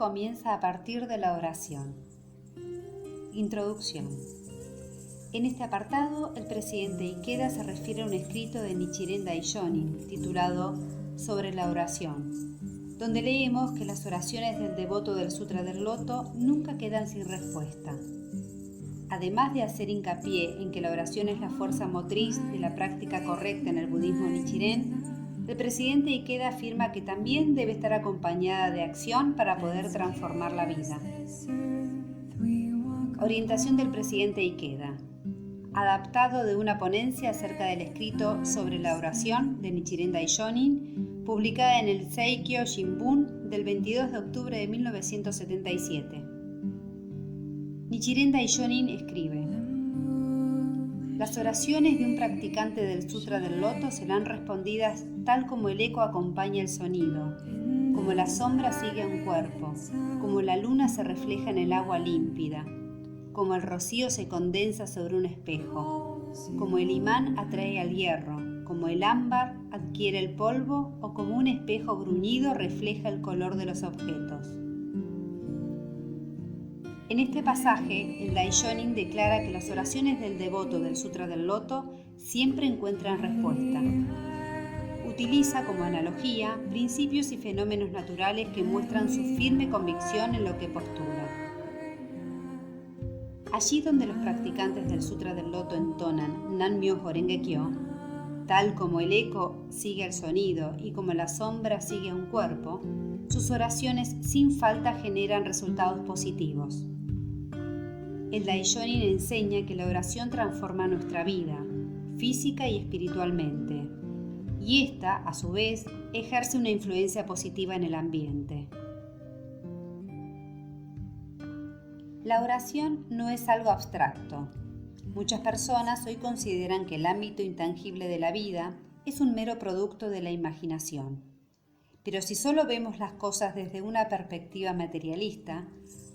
comienza a partir de la oración. Introducción. En este apartado, el presidente Ikeda se refiere a un escrito de Nichiren Daishonin titulado Sobre la oración, donde leemos que las oraciones del devoto del Sutra del Loto nunca quedan sin respuesta. Además de hacer hincapié en que la oración es la fuerza motriz de la práctica correcta en el budismo Nichiren, el presidente Ikeda afirma que también debe estar acompañada de acción para poder transformar la vida. Orientación del presidente Ikeda. Adaptado de una ponencia acerca del escrito Sobre la oración de Nichiren Daishonin, publicada en el Seikyo Shimbun del 22 de octubre de 1977. Nichiren Daishonin escribe: las oraciones de un practicante del Sutra del Loto serán respondidas tal como el eco acompaña el sonido, como la sombra sigue a un cuerpo, como la luna se refleja en el agua límpida, como el rocío se condensa sobre un espejo, como el imán atrae al hierro, como el ámbar adquiere el polvo o como un espejo bruñido refleja el color de los objetos. En este pasaje, el Daishonin declara que las oraciones del devoto del Sutra del Loto siempre encuentran respuesta. Utiliza como analogía principios y fenómenos naturales que muestran su firme convicción en lo que postula. Allí donde los practicantes del Sutra del Loto entonan Nan-myoho Renge-kyo, tal como el eco sigue al sonido y como la sombra sigue a un cuerpo, sus oraciones sin falta generan resultados positivos. El Daishonin enseña que la oración transforma nuestra vida, física y espiritualmente, y esta, a su vez, ejerce una influencia positiva en el ambiente. La oración no es algo abstracto. Muchas personas hoy consideran que el ámbito intangible de la vida es un mero producto de la imaginación. Pero si solo vemos las cosas desde una perspectiva materialista,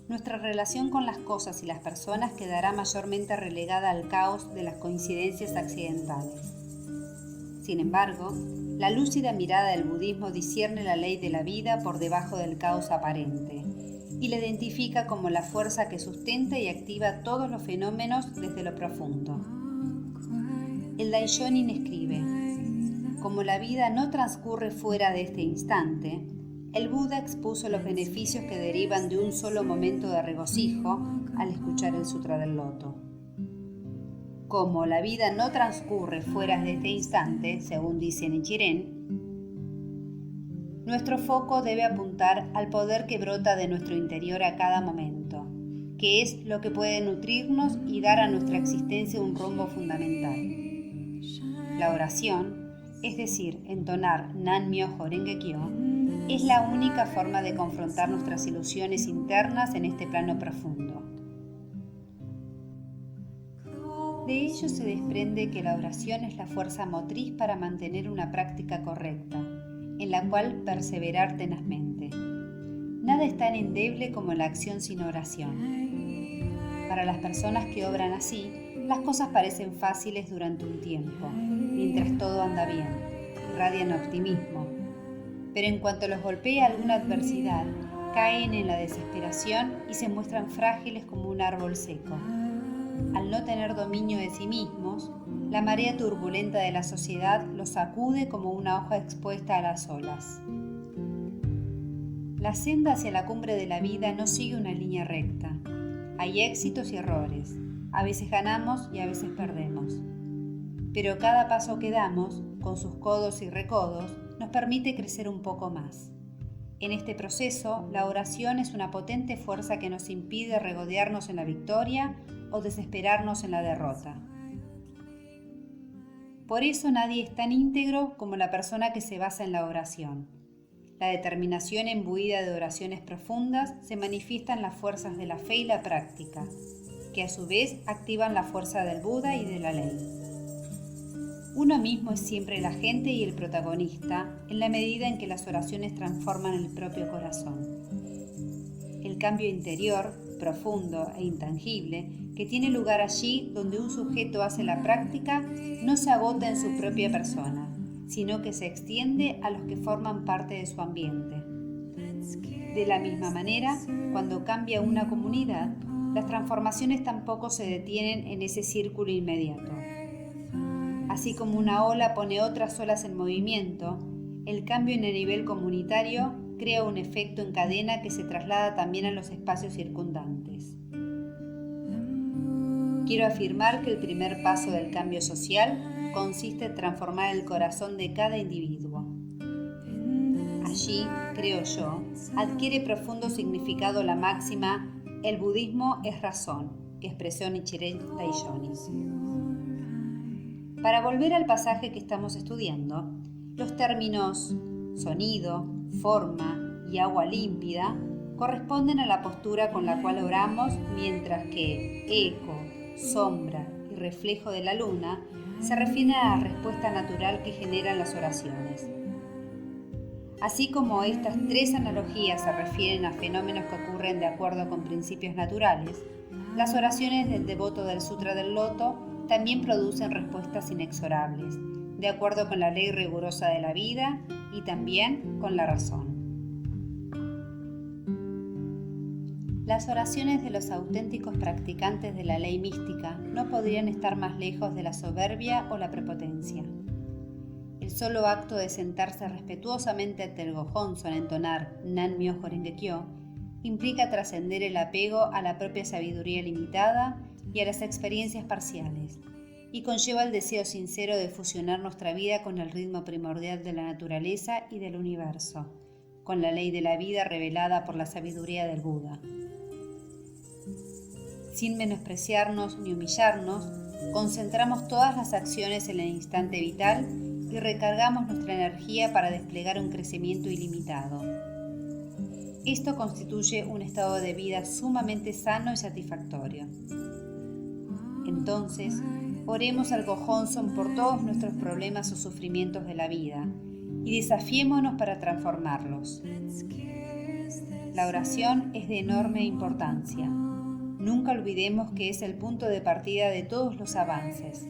nuestra relación con las cosas y las personas quedará mayormente relegada al caos de las coincidencias accidentales. Sin embargo, la lúcida mirada del budismo discierne la ley de la vida por debajo del caos aparente y la identifica como la fuerza que sustenta y activa todos los fenómenos desde lo profundo. El Daishonin escribe: como la vida no transcurre fuera de este instante, el Buda expuso los beneficios que derivan de un solo momento de regocijo al escuchar el Sutra del Loto. Como la vida no transcurre fuera de este instante, según dice Nichiren, nuestro foco debe apuntar al poder que brota de nuestro interior a cada momento, que es lo que puede nutrirnos y dar a nuestra existencia un rumbo fundamental. La oración, es decir, entonar Nan-myoho Renge-kyo, es la única forma de confrontar nuestras ilusiones internas en este plano profundo. De ello se desprende que la oración es la fuerza motriz para mantener una práctica correcta, en la cual perseverar tenazmente. Nada es tan endeble como la acción sin oración. Para las personas que obran así, las cosas parecen fáciles durante un tiempo, mientras todo anda bien, irradian optimismo. Pero en cuanto los golpea alguna adversidad, caen en la desesperación y se muestran frágiles como un árbol seco. Al no tener dominio de sí mismos, la marea turbulenta de la sociedad los sacude como una hoja expuesta a las olas. La senda hacia la cumbre de la vida no sigue una línea recta. Hay éxitos y errores. A veces ganamos y a veces perdemos. Pero cada paso que damos, con sus codos y recodos, nos permite crecer un poco más. En este proceso, la oración es una potente fuerza que nos impide regodearnos en la victoria o desesperarnos en la derrota. Por eso nadie es tan íntegro como la persona que se basa en la oración. La determinación imbuida de oraciones profundas se manifiesta en las fuerzas de la fe y la práctica, que a su vez activan la fuerza del Buda y de la ley. Uno mismo es siempre el agente y el protagonista en la medida en que las oraciones transforman el propio corazón. El cambio interior, profundo e intangible, que tiene lugar allí donde un sujeto hace la práctica, no se agota en su propia persona, sino que se extiende a los que forman parte de su ambiente. De la misma manera, cuando cambia una comunidad, las transformaciones tampoco se detienen en ese círculo inmediato. Así como una ola pone otras olas en movimiento, el cambio en el nivel comunitario crea un efecto en cadena que se traslada también a los espacios circundantes. Quiero afirmar que el primer paso del cambio social consiste en transformar el corazón de cada individuo. Allí, creo yo, adquiere profundo significado la máxima «El budismo es razón», que expresó Nichiren Daishonin. Para volver al pasaje que estamos estudiando, los términos sonido, forma y agua límpida corresponden a la postura con la cual oramos, mientras que eco, sombra y reflejo de la luna se refieren a la respuesta natural que generan las oraciones. Así como estas tres analogías se refieren a fenómenos que ocurren de acuerdo con principios naturales, las oraciones del devoto del Sutra del Loto también producen respuestas inexorables, de acuerdo con la ley rigurosa de la vida y también con la razón. Las oraciones de los auténticos practicantes de la ley mística no podrían estar más lejos de la soberbia o la prepotencia. El solo acto de sentarse respetuosamente ante el Gohonzon a entonar Nan-myoho Renge-kyo implica trascender el apego a la propia sabiduría limitada y a las experiencias parciales, y conlleva el deseo sincero de fusionar nuestra vida con el ritmo primordial de la naturaleza y del universo, con la ley de la vida revelada por la sabiduría del Buda. Sin menospreciarnos ni humillarnos, concentramos todas las acciones en el instante vital y recargamos nuestra energía para desplegar un crecimiento ilimitado. Esto constituye un estado de vida sumamente sano y satisfactorio. Entonces, oremos al Gohonzon por todos nuestros problemas o sufrimientos de la vida y desafiémonos para transformarlos. La oración es de enorme importancia. Nunca olvidemos que es el punto de partida de todos los avances.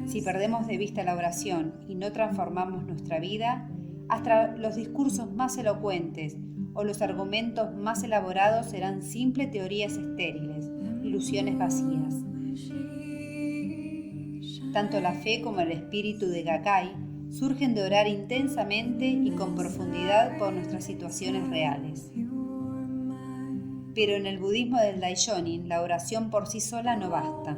Si perdemos de vista la oración y no transformamos nuestra vida, hasta los discursos más elocuentes o los argumentos más elaborados serán simples teorías estériles, ilusiones vacías. Tanto la fe como el espíritu de Gakkai surgen de orar intensamente y con profundidad por nuestras situaciones reales. Pero en el budismo del Daishonin, la oración por sí sola no basta.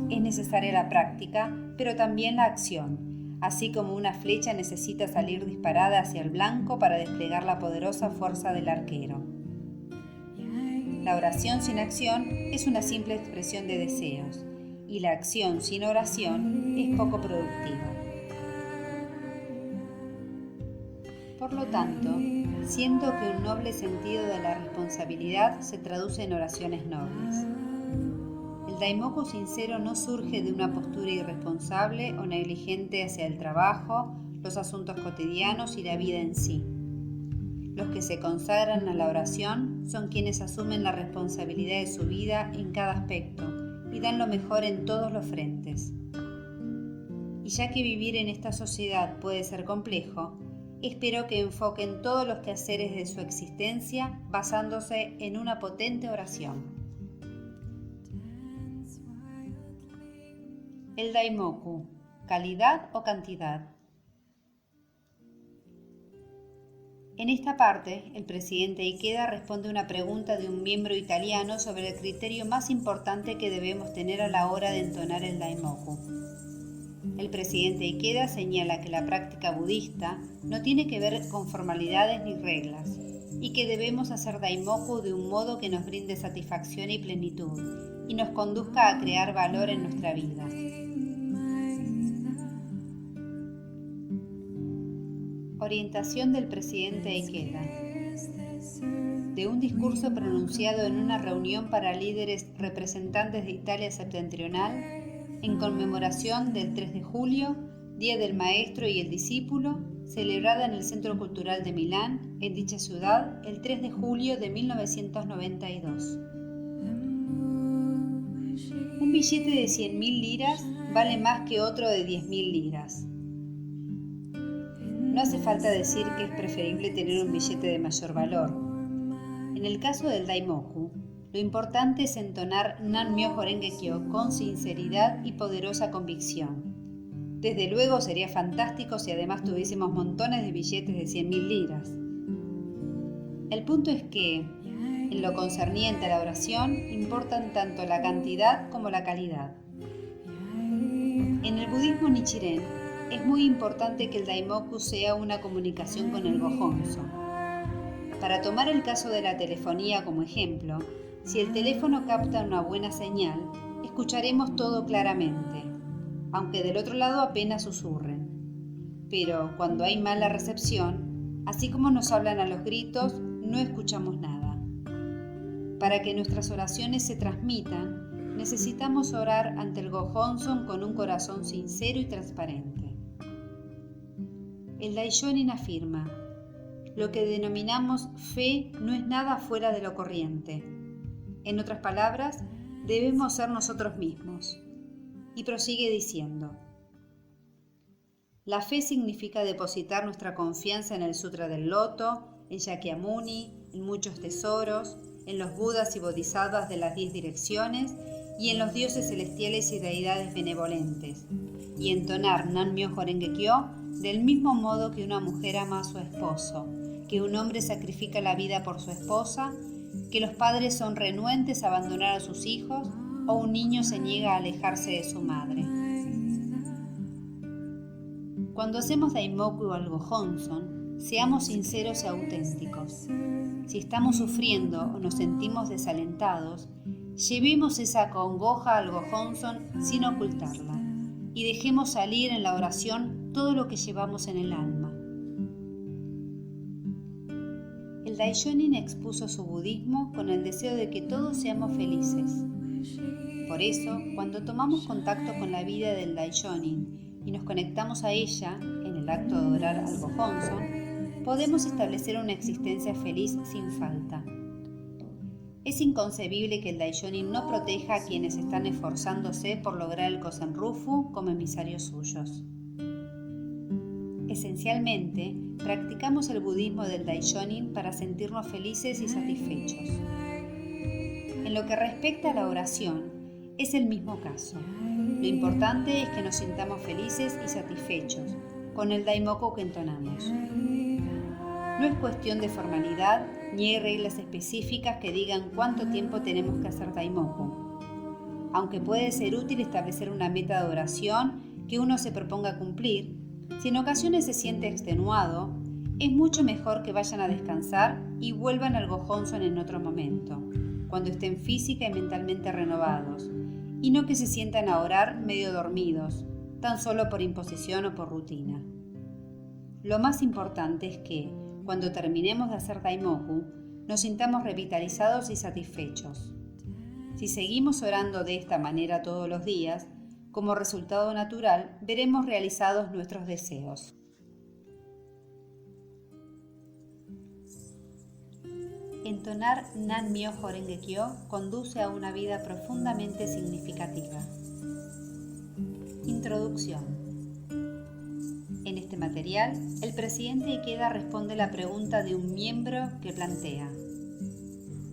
Es necesaria la práctica, pero también la acción, así como una flecha necesita salir disparada hacia el blanco para desplegar la poderosa fuerza del arquero. La oración sin acción es una simple expresión de deseos, y la acción sin oración es poco productiva. Por lo tanto, siento que un noble sentido de la responsabilidad se traduce en oraciones nobles. El daimoku sincero no surge de una postura irresponsable o negligente hacia el trabajo, los asuntos cotidianos y la vida en sí. Los que se consagran a la oración son quienes asumen la responsabilidad de su vida en cada aspecto y dan lo mejor en todos los frentes. Y ya que vivir en esta sociedad puede ser complejo, espero que enfoquen todos los quehaceres de su existencia basándose en una potente oración. El daimoku, calidad o cantidad. En esta parte, el presidente Ikeda responde una pregunta de un miembro italiano sobre el criterio más importante que debemos tener a la hora de entonar el daimoku. El presidente Ikeda señala que la práctica budista no tiene que ver con formalidades ni reglas, y que debemos hacer daimoku de un modo que nos brinde satisfacción y plenitud, y nos conduzca a crear valor en nuestra vida. Orientación del presidente Ikeda. De un discurso pronunciado en una reunión para líderes representantes de Italia septentrional, en conmemoración del 3 de julio, Día del Maestro y el Discípulo, celebrada en el Centro Cultural de Milán, en dicha ciudad, el 3 de julio de 1992. Un billete de 100.000 liras vale más que otro de 10.000 liras. No hace falta decir que es preferible tener un billete de mayor valor. En el caso del Daimoku, lo importante es entonar Nan-myoho Renge-kyo con sinceridad y poderosa convicción. Desde luego sería fantástico si además tuviésemos montones de billetes de 100.000 liras. El punto es que, en lo concerniente a la oración, importan tanto la cantidad como la calidad. En el budismo Nichiren, es muy importante que el Daimoku sea una comunicación con el Gohonzon. Para tomar el caso de la telefonía como ejemplo, si el teléfono capta una buena señal, escucharemos todo claramente, aunque del otro lado apenas susurren. Pero cuando hay mala recepción, así como nos hablan a los gritos, no escuchamos nada. Para que nuestras oraciones se transmitan, necesitamos orar ante el Gohonzon con un corazón sincero y transparente. El Daishonin afirma: lo que denominamos fe no es nada fuera de lo corriente. En otras palabras, debemos ser nosotros mismos. Y prosigue diciendo: la fe significa depositar nuestra confianza en el Sutra del Loto, en Shakyamuni, en muchos tesoros, en los Budas y Bodhisattvas de las 10 direcciones y en los dioses celestiales y deidades benevolentes, y entonar Nan-myoho Renge-kyo del mismo modo que una mujer ama a su esposo, que un hombre sacrifica la vida por su esposa, que los padres son renuentes a abandonar a sus hijos o un niño se niega a alejarse de su madre. Cuando hacemos Daimoku o al Gohonzon, seamos sinceros y auténticos. Si estamos sufriendo o nos sentimos desalentados, llevemos esa congoja al Gohonzon sin ocultarla y dejemos salir en la oración todo lo que llevamos en el alma. El Daishonin expuso su budismo con el deseo de que todos seamos felices. Por eso, cuando tomamos contacto con la vida del Daishonin y nos conectamos a ella en el acto de orar al Gohonzon, podemos establecer una existencia feliz sin falta. Es inconcebible que el Daishonin no proteja a quienes están esforzándose por lograr el Kosen-rufu como emisarios suyos. Esencialmente, practicamos el budismo del Daishonin para sentirnos felices y satisfechos. En lo que respecta a la oración, es el mismo caso. Lo importante es que nos sintamos felices y satisfechos con el Daimoku que entonamos. No es cuestión de formalidad, ni hay reglas específicas que digan cuánto tiempo tenemos que hacer Daimoku. Aunque puede ser útil establecer una meta de oración que uno se proponga cumplir, si en ocasiones se siente extenuado, es mucho mejor que vayan a descansar y vuelvan al Gohonzon en otro momento, cuando estén física y mentalmente renovados, y no que se sientan a orar medio dormidos, tan solo por imposición o por rutina. Lo más importante es que, cuando terminemos de hacer Daimoku, nos sintamos revitalizados y satisfechos. Si seguimos orando de esta manera todos los días, como resultado natural, veremos realizados nuestros deseos. Entonar Nan-myoho Renge-kyo conduce a una vida profundamente significativa. Introducción. En este material, el presidente Ikeda responde la pregunta de un miembro que plantea: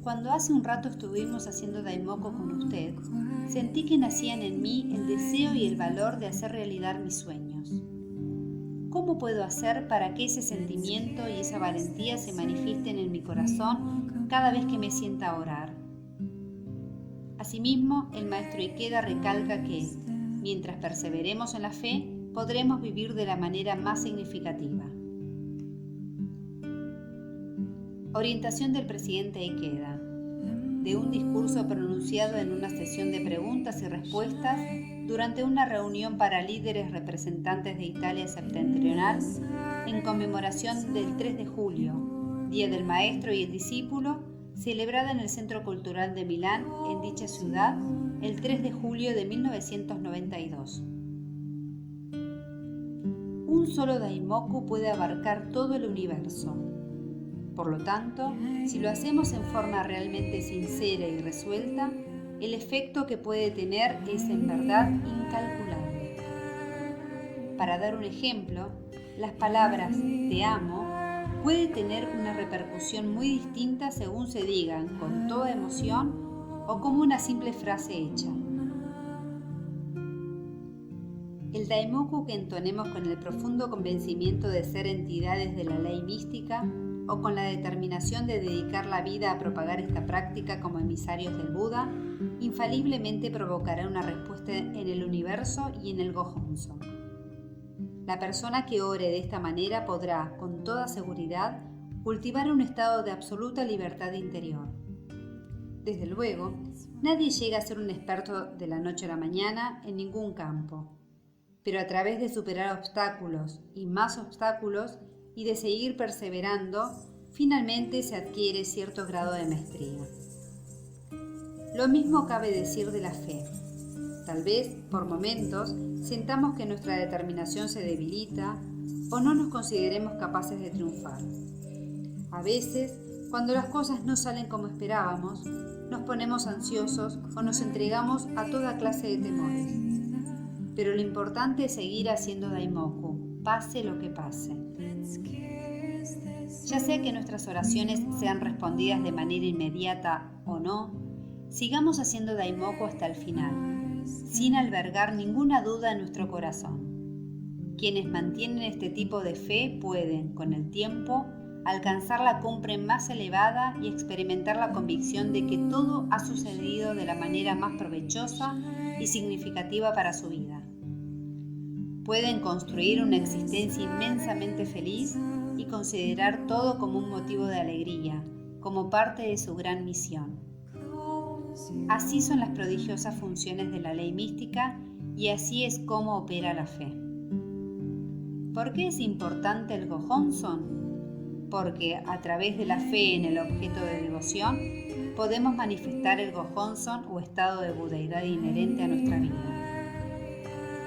cuando hace un rato estuvimos haciendo Daimoku con usted, sentí que nacían en mí el deseo y el valor de hacer realidad mis sueños. ¿Cómo puedo hacer para que ese sentimiento y esa valentía se manifiesten en mi corazón cada vez que me sienta a orar? Asimismo, el maestro Ikeda recalca que, mientras perseveremos en la fe, podremos vivir de la manera más significativa. Orientación del presidente Ikeda. De un discurso pronunciado en una sesión de preguntas y respuestas durante una reunión para líderes representantes de Italia septentrional en conmemoración del 3 de julio, Día del Maestro y el Discípulo, celebrada en el Centro Cultural de Milán, en dicha ciudad, el 3 de julio de 1992. Un solo Daimoku puede abarcar todo el universo. Por lo tanto, si lo hacemos en forma realmente sincera y resuelta, el efecto que puede tener es en verdad incalculable. Para dar un ejemplo, Las palabras te amo puede tener una repercusión muy distinta según se digan con toda emoción o como una simple frase hecha. El daimoku que entonemos con el profundo convencimiento de ser entidades de la ley mística o con la determinación de dedicar la vida a propagar esta práctica como emisarios del Buda, infaliblemente provocará una respuesta en el universo y en el Gohonzon. La persona que ore de esta manera podrá, con toda seguridad, cultivar un estado de absoluta libertad interior. Desde luego, nadie llega a ser un experto de la noche a la mañana en ningún campo, pero a través de superar obstáculos y más obstáculos y de seguir perseverando, finalmente se adquiere cierto grado de maestría. Lo mismo cabe decir de la fe. Tal vez, por momentos, sintamos que nuestra determinación se debilita o no nos consideremos capaces de triunfar. A veces, cuando las cosas no salen como esperábamos, nos ponemos ansiosos o nos entregamos a toda clase de temores. Pero lo importante es seguir haciendo daimoku, pase lo que pase. Ya sea que nuestras oraciones sean respondidas de manera inmediata o no, sigamos haciendo daimoku hasta el final, sin albergar ninguna duda en nuestro corazón. Quienes mantienen este tipo de fe pueden, con el tiempo, alcanzar la cumbre más elevada y experimentar la convicción de que todo ha sucedido de la manera más provechosa y significativa para su vida. Pueden construir una existencia inmensamente feliz y considerar todo como un motivo de alegría, como parte de su gran misión. Así son las prodigiosas funciones de la ley mística y así es como opera la fe. ¿Por qué es importante el Gohonzon? Porque a través de la fe en el objeto de devoción podemos manifestar el Gohonzon o estado de budeidad inherente a nuestra vida.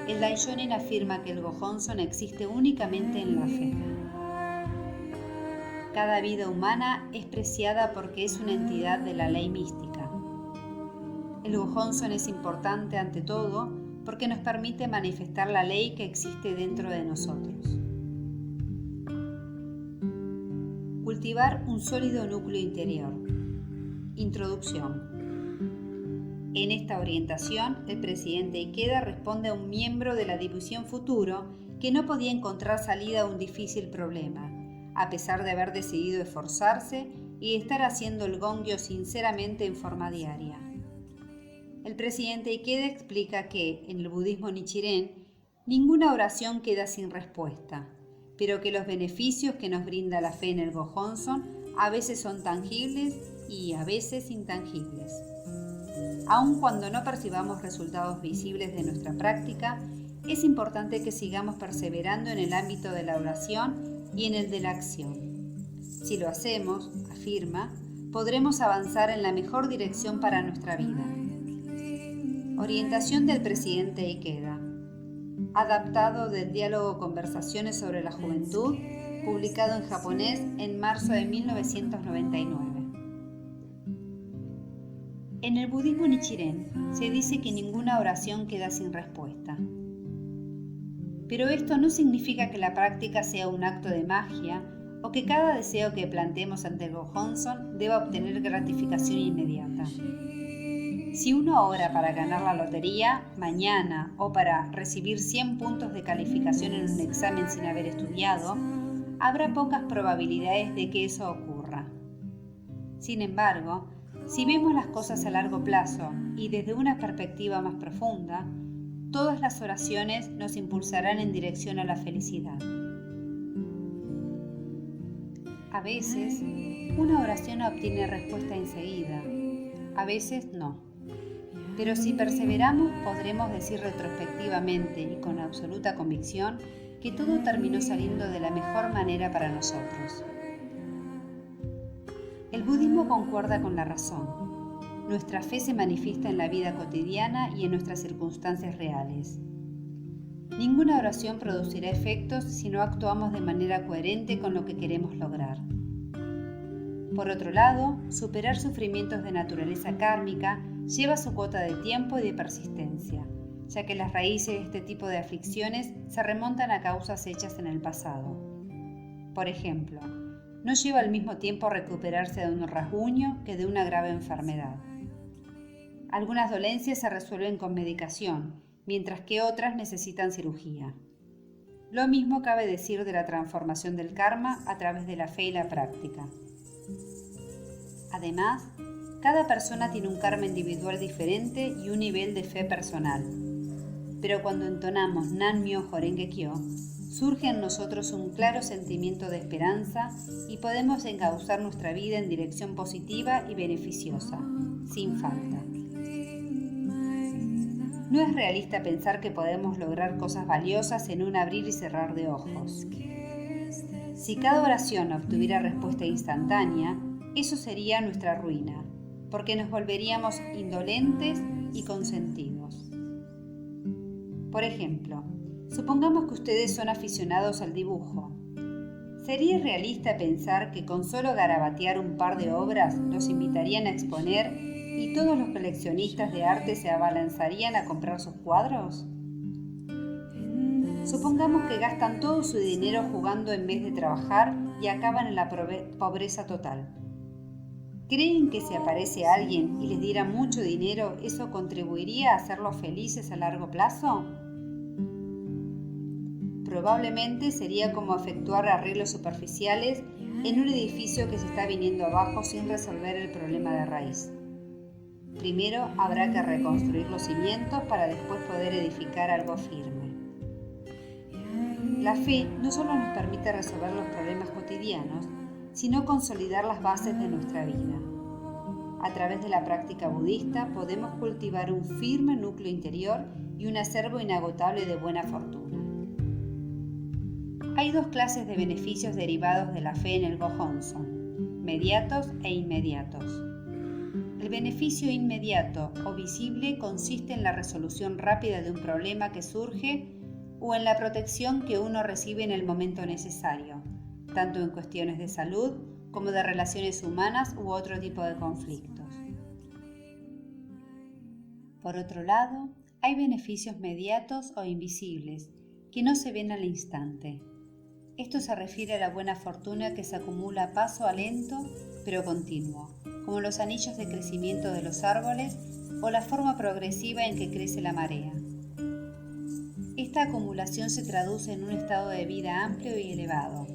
El Daishonin afirma que el Gohonzon existe únicamente en la fe. Cada vida humana es preciada porque es una entidad de la ley mística. El Gohonzon es importante ante todo porque nos permite manifestar la ley que existe dentro de nosotros. Cultivar un sólido núcleo interior. Introducción. En esta orientación, el presidente Ikeda responde a un miembro de la División Futuro que no podía encontrar salida a un difícil problema, a pesar de haber decidido esforzarse y estar haciendo el gongyo sinceramente en forma diaria. El presidente Ikeda explica que, en el budismo Nichiren, ninguna oración queda sin respuesta, pero que los beneficios que nos brinda la fe en el Gohonzon a veces son tangibles y a veces intangibles. Aun cuando no percibamos resultados visibles de nuestra práctica, es importante que sigamos perseverando en el ámbito de la oración y en el de la acción. Si lo hacemos, afirma, podremos avanzar en la mejor dirección para nuestra vida. Orientación del presidente Ikeda. Adaptado del diálogo Conversaciones sobre la Juventud, publicado en japonés en marzo de 1999. En el budismo Nichiren se dice que ninguna oración queda sin respuesta. Pero esto no significa que la práctica sea un acto de magia o que cada deseo que planteemos ante el Gohonzon deba obtener gratificación inmediata. Si uno ora para ganar la lotería mañana o para recibir 100 puntos de calificación en un examen sin haber estudiado, habrá pocas probabilidades de que eso ocurra. Sin embargo, si vemos las cosas a largo plazo y desde una perspectiva más profunda, todas las oraciones nos impulsarán en dirección a la felicidad. A veces, una oración obtiene respuesta enseguida, a veces no. Pero si perseveramos, podremos decir retrospectivamente y con absoluta convicción que todo terminó saliendo de la mejor manera para nosotros. El budismo concuerda con la razón. Nuestra fe se manifiesta en la vida cotidiana y en nuestras circunstancias reales. Ninguna oración producirá efectos si no actuamos de manera coherente con lo que queremos lograr. Por otro lado, superar sufrimientos de naturaleza kármica lleva su cuota de tiempo y de persistencia, ya que las raíces de este tipo de aflicciones se remontan a causas hechas en el pasado. Por ejemplo, no lleva al mismo tiempo recuperarse de un rasguño que de una grave enfermedad. Algunas dolencias se resuelven con medicación, mientras que otras necesitan cirugía. Lo mismo cabe decir de la transformación del karma a través de la fe y la práctica. Además, cada persona tiene un karma individual diferente y un nivel de fe personal. Pero cuando entonamos Nan-myoho Renge Kyo, surge en nosotros un claro sentimiento de esperanza y podemos encauzar nuestra vida en dirección positiva y beneficiosa, sin falta. No es realista pensar que podemos lograr cosas valiosas en un abrir y cerrar de ojos. Si cada oración obtuviera respuesta instantánea, eso sería nuestra ruina, porque nos volveríamos indolentes y consentidos. Por ejemplo, supongamos que ustedes son aficionados al dibujo. ¿Sería realista pensar que con solo garabatear un par de obras los invitarían a exponer y todos los coleccionistas de arte se abalanzarían a comprar sus cuadros? Supongamos que gastan todo su dinero jugando en vez de trabajar y acaban en la pobreza total. ¿Creen que si aparece alguien y les diera mucho dinero, eso contribuiría a hacerlos felices a largo plazo? Probablemente sería como efectuar arreglos superficiales en un edificio que se está viniendo abajo sin resolver el problema de raíz. Primero habrá que reconstruir los cimientos para después poder edificar algo firme. La fe no solo nos permite resolver los problemas cotidianos, sino consolidar las bases de nuestra vida. A través de la práctica budista podemos cultivar un firme núcleo interior y un acervo inagotable de buena fortuna. Hay dos clases de beneficios derivados de la fe en el Gohonzon, mediatos e inmediatos. El beneficio inmediato o visible consiste en la resolución rápida de un problema que surge o en la protección que uno recibe en el momento necesario, tanto en cuestiones de salud como de relaciones humanas u otro tipo de conflictos. Por otro lado, hay beneficios mediatos o invisibles que no se ven al instante. Esto se refiere a la buena fortuna que se acumula a paso lento pero continuo, como los anillos de crecimiento de los árboles o la forma progresiva en que crece la marea. Esta acumulación se traduce en un estado de vida amplio y elevado.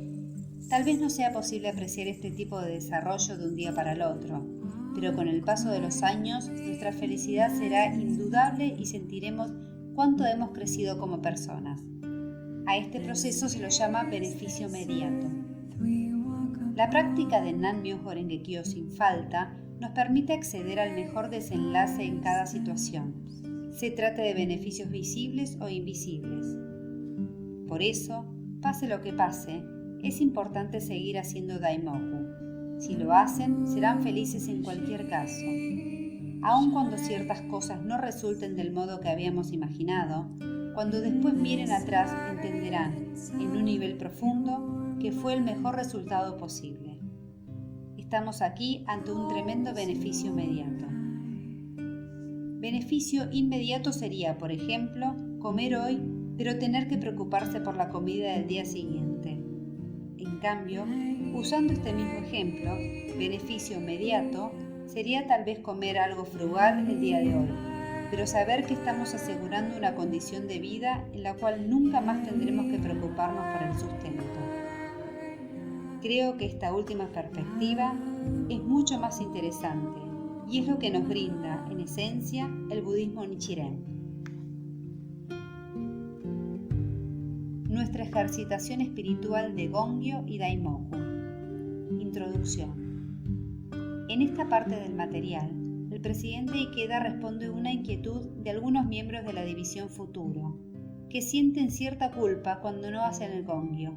Tal vez no sea posible apreciar este tipo de desarrollo de un día para el otro, pero con el paso de los años nuestra felicidad será indudable y sentiremos cuánto hemos crecido como personas. A este proceso se lo llama beneficio mediato. La práctica de Nan-myoho Renge Kyo sin falta nos permite acceder al mejor desenlace en cada situación, se trate de beneficios visibles o invisibles. Por eso, pase lo que pase, es importante seguir haciendo Daimoku. Si lo hacen, serán felices en cualquier caso. Aun cuando ciertas cosas no resulten del modo que habíamos imaginado, cuando después miren atrás entenderán, en un nivel profundo, que fue el mejor resultado posible. Estamos aquí ante un tremendo beneficio inmediato. Beneficio inmediato sería, por ejemplo, comer hoy, pero tener que preocuparse por la comida del día siguiente. En cambio, usando este mismo ejemplo, beneficio inmediato sería tal vez comer algo frugal el día de hoy, pero saber que estamos asegurando una condición de vida en la cual nunca más tendremos que preocuparnos por el sustento. Creo que esta última perspectiva es mucho más interesante y es lo que nos brinda, en esencia, el budismo Nichiren. Nuestra ejercitación espiritual de Gongyo y Daimoku. Introducción. En esta parte del material, el presidente Ikeda responde una inquietud de algunos miembros de la división Futuro, que sienten cierta culpa cuando no hacen el Gongyo.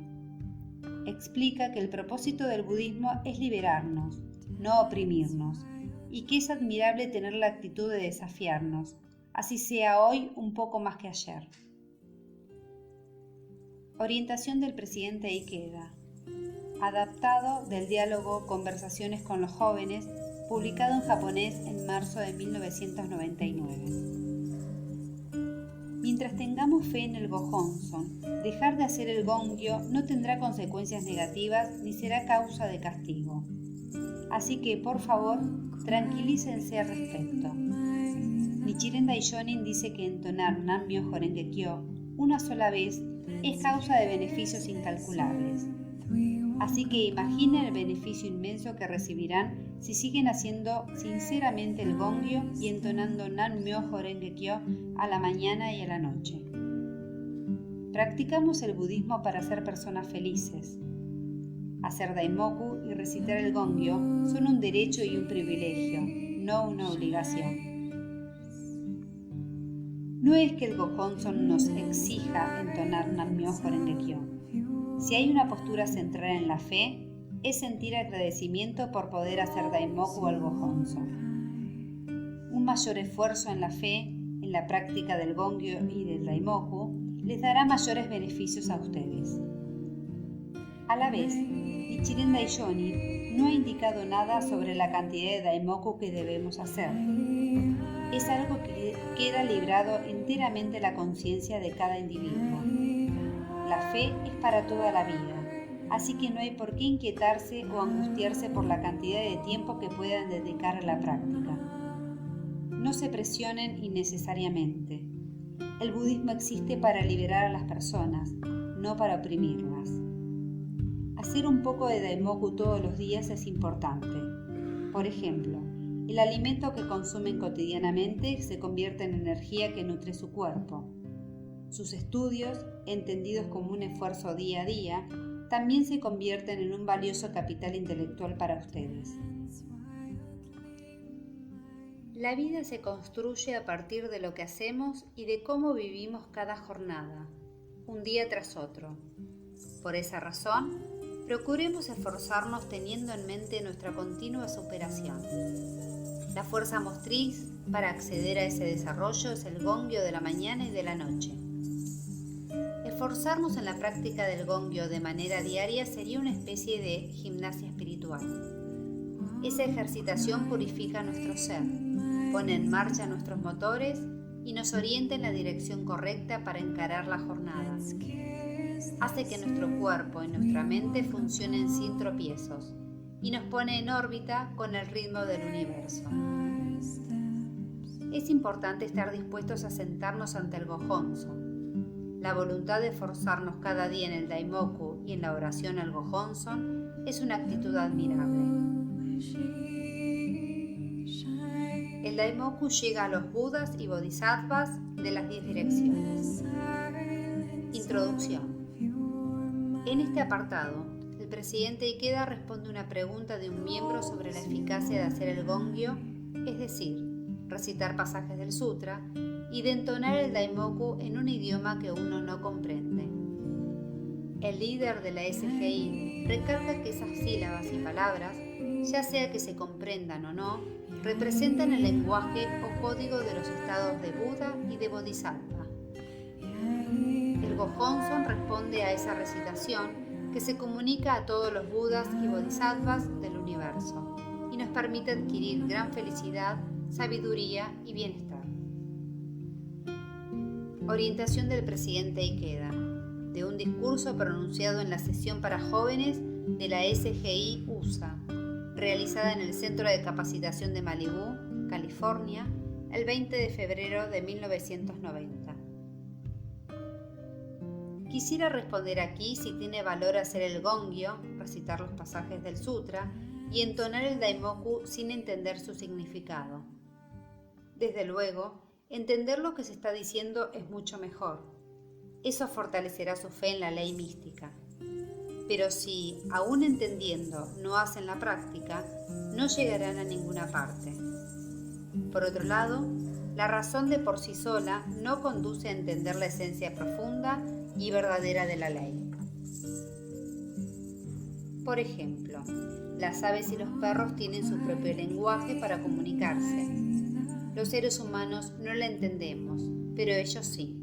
Explica que el propósito del budismo es liberarnos, no oprimirnos, y que es admirable tener la actitud de desafiarnos, así sea hoy un poco más que ayer. Orientación del presidente Ikeda. Adaptado del diálogo Conversaciones con los jóvenes, publicado en japonés en marzo de 1999. Mientras tengamos fe en el Gohonson, dejar de hacer el gongyo no tendrá consecuencias negativas ni será causa de castigo. Así que, por favor, tranquilícense al respecto. Nichiren Daishonin dice que entonar Nam-myoho Renge Kyo una sola vez es causa de beneficios incalculables. Así que imaginen el beneficio inmenso que recibirán si siguen haciendo sinceramente el gongyo y entonando Nam-myoho Renge Kyo a la mañana y a la noche. Practicamos el budismo para ser personas felices. Hacer daimoku y recitar el gongyo son un derecho y un privilegio, no una obligación. No es que el Gohonson nos exija entonar Nam-myoho Renge Kyo. Si hay una postura centrada en la fe, es sentir agradecimiento por poder hacer daimoku al Gohonson. Un mayor esfuerzo en la fe, en la práctica del gongyo y del daimoku, les dará mayores beneficios a ustedes. A la vez, Nichiren Daishonin no ha indicado nada sobre la cantidad de daimoku que debemos hacer. Es algo que queda librado enteramente a la conciencia de cada individuo. La fe es para toda la vida, así que no hay por qué inquietarse o angustiarse por la cantidad de tiempo que puedan dedicar a la práctica. No se presionen innecesariamente. El budismo existe para liberar a las personas, no para oprimirlas. Hacer un poco de daimoku todos los días es importante. Por ejemplo, el alimento que consumen cotidianamente se convierte en energía que nutre su cuerpo. Sus estudios, entendidos como un esfuerzo día a día, también se convierten en un valioso capital intelectual para ustedes. La vida se construye a partir de lo que hacemos y de cómo vivimos cada jornada, un día tras otro. Por esa razón, procuremos esforzarnos teniendo en mente nuestra continua superación. La fuerza motriz para acceder a ese desarrollo es el gongyo de la mañana y de la noche. Esforzarnos en la práctica del gongyo de manera diaria sería una especie de gimnasia espiritual. Esa ejercitación purifica nuestro ser, pone en marcha nuestros motores y nos orienta en la dirección correcta para encarar la jornada. Hace que nuestro cuerpo y nuestra mente funcionen sin tropiezos y nos pone en órbita con el ritmo del universo. Es importante estar dispuestos a sentarnos ante el Gohonson. La voluntad de esforzarnos cada día en el daimoku y en la oración al Gohonson es una actitud admirable. El daimoku llega a los budas y bodhisattvas de las 10 direcciones. Introducción. En este apartado, el presidente Ikeda responde una pregunta de un miembro sobre la eficacia de hacer el gongyo, es decir, recitar pasajes del sutra, y de entonar el daimoku en un idioma que uno no comprende. El líder de la SGI recalca que esas sílabas y palabras, ya sea que se comprendan o no, representan el lenguaje o código de los estados de Buda y de Bodhisattva. El Gohonson responde a esa recitación que se comunica a todos los Budas y Bodhisattvas del universo y nos permite adquirir gran felicidad, sabiduría y bienestar. Orientación del presidente Ikeda, de un discurso pronunciado en la sesión para jóvenes de la SGI USA, realizada en el Centro de Capacitación de Malibú, California, el 20 de febrero de 1990. Quisiera responder aquí si tiene valor hacer el gongyo, recitar los pasajes del sutra, y entonar el daimoku sin entender su significado. Desde luego, entender lo que se está diciendo es mucho mejor. Eso fortalecerá su fe en la ley mística. Pero si, aún entendiendo, no hacen la práctica, no llegarán a ninguna parte. Por otro lado, la razón de por sí sola no conduce a entender la esencia profunda y verdadera de la ley. Por ejemplo, las aves y los perros tienen su propio lenguaje para comunicarse. Los seres humanos no la entendemos, pero ellos sí.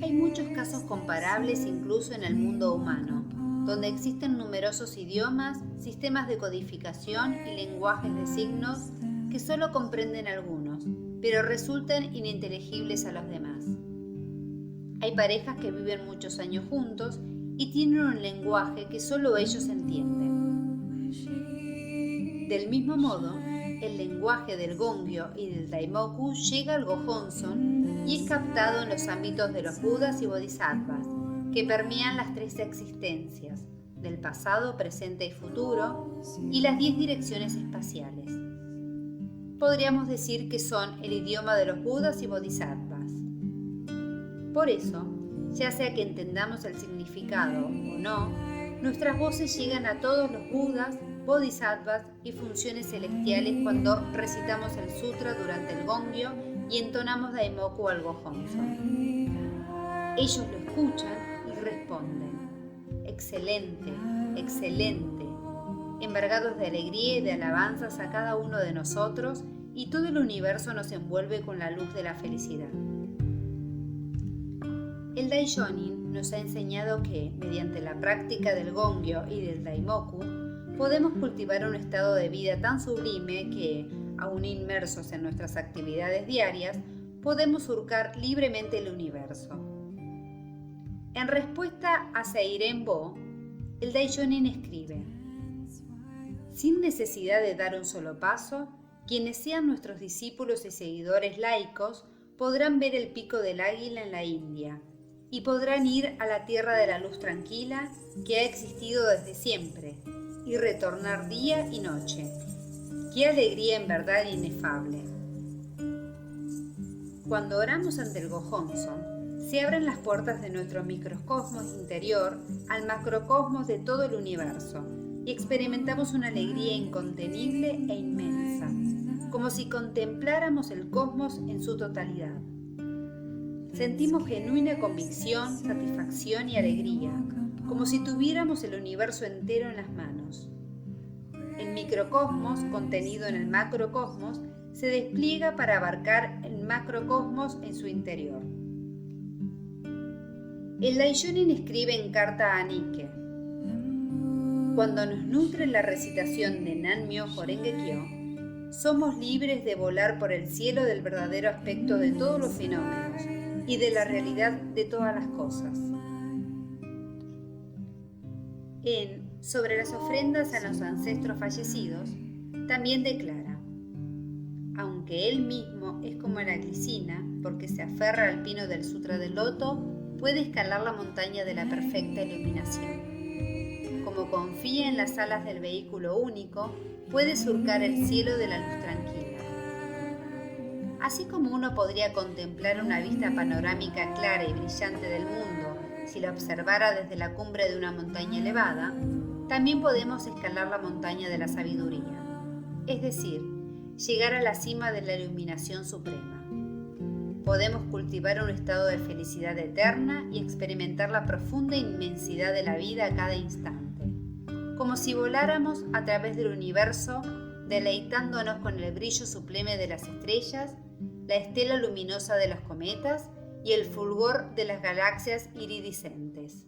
Hay muchos casos comparables incluso en el mundo humano, donde existen numerosos idiomas, sistemas de codificación y lenguajes de signos que solo comprenden algunos, pero resultan ininteligibles a los demás. Hay parejas que viven muchos años juntos y tienen un lenguaje que solo ellos entienden. Del mismo modo, el lenguaje del Gongyo y del Daimoku llega al Gohonzon y es captado en los ámbitos de los Budas y Bodhisattvas, que permean las tres existencias, del pasado, presente y futuro, y las 10 direcciones espaciales. Podríamos decir que son el idioma de los Budas y Bodhisattvas. Por eso, ya sea que entendamos el significado o no, nuestras voces llegan a todos los Budas, Bodhisattvas y funciones celestiales cuando recitamos el sutra durante el Gongyo y entonamos Daimoku al Gohonzon. Ellos lo escuchan y responden: excelente, excelente, embargados de alegría y de alabanzas a cada uno de nosotros, y todo el universo nos envuelve con la luz de la felicidad. El Daishonin nos ha enseñado que, mediante la práctica del Gongyo y del Daimoku, podemos cultivar un estado de vida tan sublime que, aún inmersos en nuestras actividades diarias, podemos surcar libremente el universo. En respuesta a Seiren Bo, el Daishonin escribe: sin necesidad de dar un solo paso, quienes sean nuestros discípulos y seguidores laicos podrán ver el pico del águila en la India y podrán ir a la tierra de la luz tranquila que ha existido desde siempre y retornar día y noche. ¡Qué alegría en verdad inefable! Cuando oramos ante el Gohonzon, se abren las puertas de nuestro microcosmos interior al macrocosmos de todo el universo y experimentamos una alegría incontenible e inmensa, como si contempláramos el cosmos en su totalidad. Sentimos genuina convicción, satisfacción y alegría, como si tuviéramos el universo entero en las manos. El microcosmos, contenido en el macrocosmos, se despliega para abarcar el macrocosmos en su interior. El Daishonin escribe en carta a Nike: cuando nos nutre la recitación de Nan-myoho Renge-kyo, somos libres de volar por el cielo del verdadero aspecto de todos los fenómenos y de la realidad de todas las cosas. Sobre las ofrendas a los ancestros fallecidos, también declara: aunque él mismo es como la glicina, porque se aferra al pino del Sutra del Loto, puede escalar la montaña de la perfecta iluminación. Como confía en las alas del vehículo único, puede surcar el cielo de la luz tranquila. Así como uno podría contemplar una vista panorámica clara y brillante del mundo si la observara desde la cumbre de una montaña elevada, también podemos escalar la montaña de la sabiduría, es decir, llegar a la cima de la iluminación suprema. Podemos cultivar un estado de felicidad eterna y experimentar la profunda inmensidad de la vida a cada instante, como si voláramos a través del universo, deleitándonos con el brillo sublime de las estrellas, la estela luminosa de los cometas y el fulgor de las galaxias iridiscentes.